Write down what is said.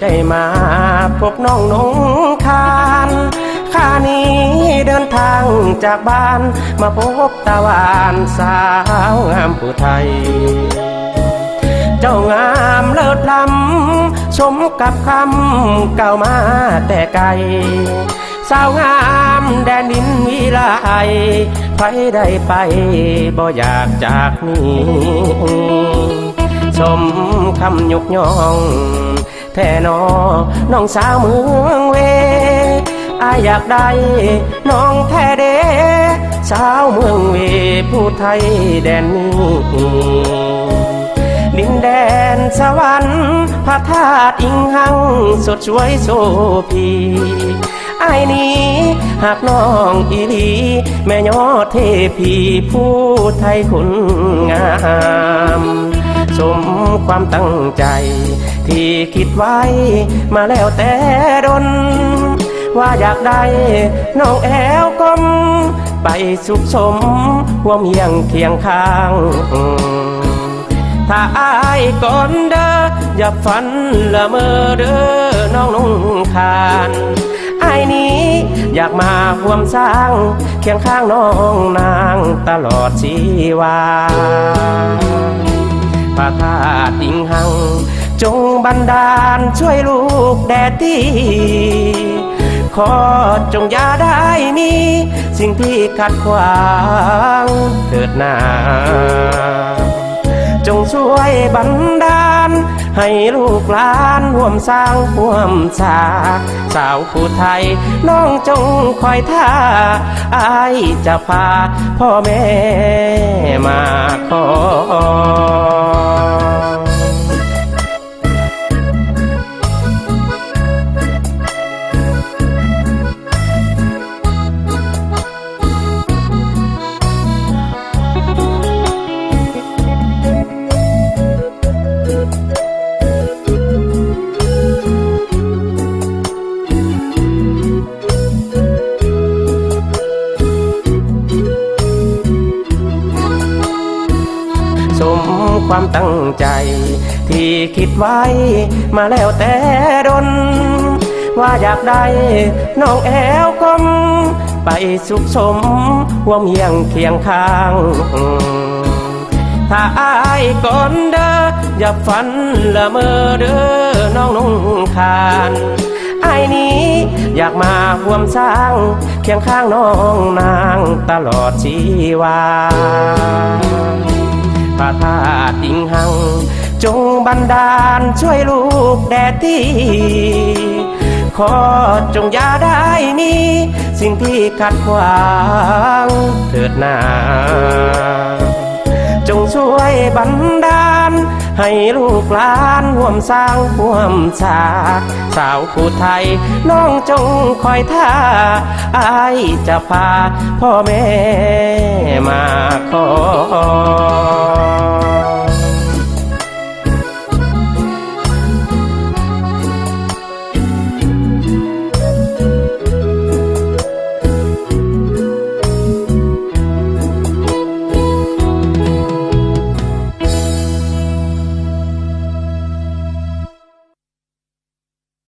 ได้มาพบน้องนงคานข้านี้เดินทางจากบ้านมาพบตะวันสาวงามผู้ไทยเจ้างามเลิศล้ำสมกับคำเก่ามาแต่ไกลสาวงามแดนดินวิไลใครได้ไปบ่อยากจากนี้สมคำยกย่องแท่นอน้องสาวเมืองเวอายอยากได้น้องแท้เดสาวเมืองเวผู้ไทยแดนนี้ดินแดนสวรรค์พระธาตุอิงหังสดสวยโสภีไอ้นี้หากน้องอีหลีแม่ยอเทพีผู้ไทยคุณงามสมความตั้งใจที่คิดไว้มาแล้วแต่ดนว่าอยากได้น้องแอวกลมไปสุขสมห่วมเฮียงเคียงข้างถ้าอายก่อนเด้ออย่าฝันละเมอเด้อน้องนงคานไอ้นี้อยากมาห่วมสร้างเคียงข้างน้องนางตลอดชีวาพระธาตุอิงหังจงบันดาลช่วยลูกแดดดีขอจงอย่าได้มีสิ่งที่ขัดขวางเถิดนาจงช่วยบันดาลให้ลูกหลานร่วมสร้างร่วมสร้างสาวผู้ไทยน้องจงคอยท่าอายจะพาพ่อแม่มาขอสมความตั้งใจที่คิดไว้มาแล้วแต่ดนว่าอยากได้น้องแอวกลมไปสุขสมห่วมเฮียงเคียงข้างถ้าอายก่อนเด้ออย่าฝันละเมอเด้อน้องนงคานไอ้นี้อยากมาห่วมสร้างเคียงข้างน้องนางตลอดชีวาพระธาตุอิงหังจงบันดาลช่วยลูกแดดดีขอจงอย่าได้มีสิ่งที่ขัดขวางเถิดนาจงช่วยบันดาลให้ลูกหลานร่วมสร้างร่วมสร้างสาวผู้ไทยน้องจงคอยท่าอายจะพาพ่อแม่มาขอ